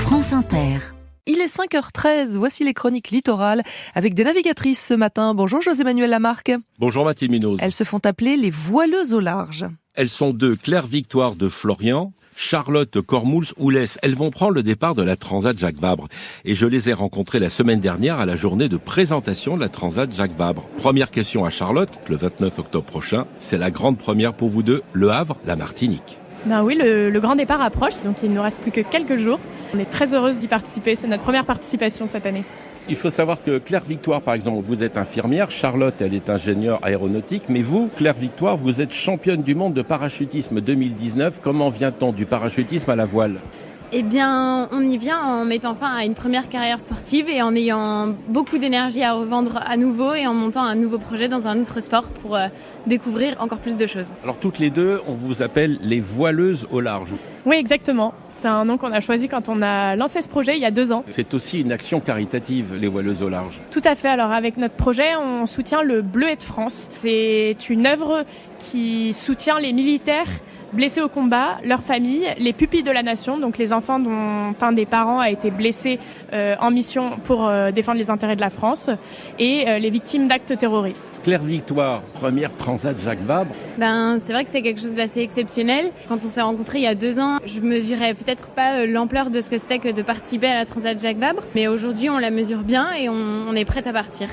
France Inter. Il est 5h13, voici les chroniques littorales avec des navigatrices ce matin. Bonjour José-Manuel Lamarque. Bonjour Mathilde Munoz. Elles se font appeler les voileuses au large. Elles sont deux, Claire Victoire de Florian, Charlotte Cormouls-Oulès. Elles vont prendre le départ de la Transat Jacques Vabre. Et je les ai rencontrées la semaine dernière à la journée de présentation de la Transat Jacques Vabre. Première question à Charlotte, le 29 octobre prochain. C'est la grande première pour vous deux, Le Havre, la Martinique. Ben oui, le grand départ approche, donc il ne nous reste plus que quelques jours. On est très heureuse d'y participer, c'est notre première participation cette année. Il faut savoir que Claire Victoire, par exemple, vous êtes infirmière, Charlotte, elle est ingénieure aéronautique, mais vous, Claire Victoire, vous êtes championne du monde de parachutisme 2019. Comment vient-on du parachutisme à la voile ? Eh bien, on y vient en mettant fin à une première carrière sportive et en ayant beaucoup d'énergie à revendre à nouveau et en montant un nouveau projet dans un autre sport pour découvrir encore plus de choses. Alors toutes les deux, on vous appelle les voileuses au large. Oui, exactement. C'est un nom qu'on a choisi quand on a lancé ce projet il y a 2 ans. C'est aussi une action caritative, les voileuses au large. Tout à fait. Alors avec notre projet, on soutient le Bleuet de France. C'est une œuvre qui soutient les militaires blessés au combat, leurs familles, les pupilles de la nation, donc les enfants dont un des parents a été blessé en mission pour défendre les intérêts de la France, et les victimes d'actes terroristes. Claire Victoire, première Transat Jacques Vabre. C'est vrai que c'est quelque chose d'assez exceptionnel. Quand on s'est rencontrés il y a 2 ans, je mesurais peut-être pas l'ampleur de ce que c'était que de participer à la Transat Jacques Vabre, mais aujourd'hui on la mesure bien et on est prête à partir.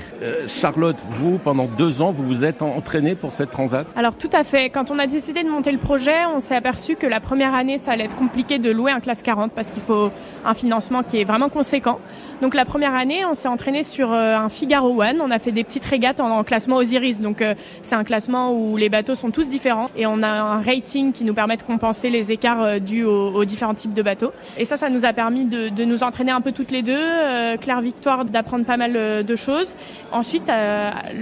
Charlotte, vous, pendant 2 ans, vous vous êtes entraînée pour cette Transat ? Alors tout à fait. Quand on a décidé de monter le projet, on s'est aperçu que la première année, ça allait être compliqué de louer un classe 40 parce qu'il faut un financement qui est vraiment conséquent. Donc la première année, on s'est entraîné sur un Figaro One. On a fait des petites régates en classement Osiris. Donc c'est un classement où les bateaux sont tous différents et on a un rating qui nous permet de compenser les écarts dus aux différents types de bateaux. Et ça nous a permis de nous entraîner un peu toutes les deux. Claire Victoire d'apprendre pas mal de choses. Ensuite,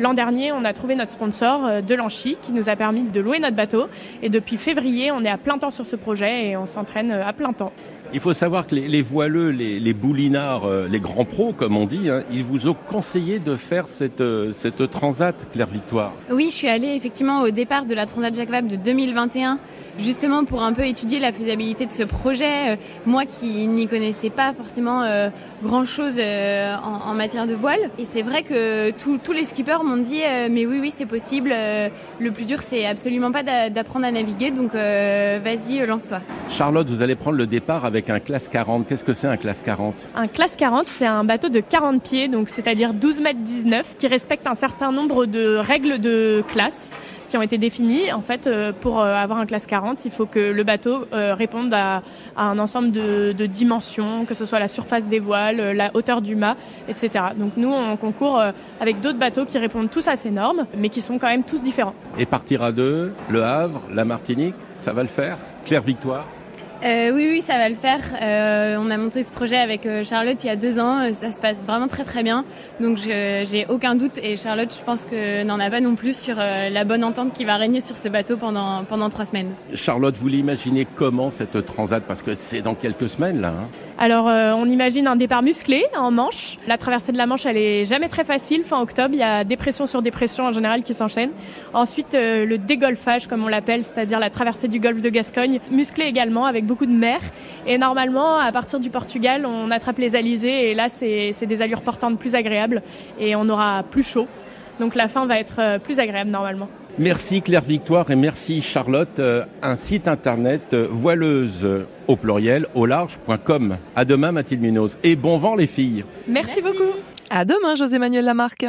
l'an dernier, on a trouvé notre sponsor Delanchi qui nous a permis de louer notre bateau. Et depuis février, on est à plein temps sur ce projet et on s'entraîne à plein temps. Il faut savoir que les voileux, les boulinards, les grands pros, comme on dit, ils vous ont conseillé de faire cette Transat, Claire Victoire. Oui, je suis allée effectivement au départ de la Transat Jacques Vabre de 2021, justement pour un peu étudier la faisabilité de ce projet. Moi qui n'y connaissais pas forcément grand-chose en matière de voile. Et c'est vrai que tous les skippers m'ont dit mais oui, c'est possible. Le plus dur, c'est absolument pas d'apprendre à naviguer, donc vas-y, lance-toi. Charlotte, vous allez prendre le départ avec un classe 40. Qu'est-ce que c'est un classe 40 ? Un classe 40, c'est un bateau de 40 pieds, donc c'est-à-dire 12 mètres 19, qui respecte un certain nombre de règles de classe qui ont été définies. En fait, pour avoir un classe 40, il faut que le bateau réponde à un ensemble de dimensions, que ce soit la surface des voiles, la hauteur du mât, etc. Donc nous, on concourt avec d'autres bateaux qui répondent tous à ces normes, mais qui sont quand même tous différents. Et partir à 2, Le Havre, la Martinique, ça va le faire ? Claire Victoire ? Oui, ça va le faire. On a monté ce projet avec Charlotte il y a 2 ans. Ça se passe vraiment très très bien. Donc j'ai aucun doute et Charlotte, je pense que n'en a pas non plus sur la bonne entente qui va régner sur ce bateau pendant 3 semaines. Charlotte, vous l'imaginez comment cette Transat ? Parce que c'est dans quelques semaines là. Alors on imagine un départ musclé en Manche. La traversée de la Manche, elle est jamais très facile. Fin octobre, il y a dépression sur dépression en général qui s'enchaînent. Ensuite le dégolfage comme on l'appelle, c'est-à-dire la traversée du golfe de Gascogne, musclé également avec beaucoup de mer. Et normalement, à partir du Portugal, on attrape les alizés et là c'est des allures portantes plus agréables et on aura plus chaud. Donc la fin va être plus agréable normalement. Merci Claire Victoire et merci Charlotte. Un site internet voileuse au pluriel au large.com. À demain Mathilde Munoz et bon vent les filles. Merci beaucoup. À demain José-Manuel Lamarque.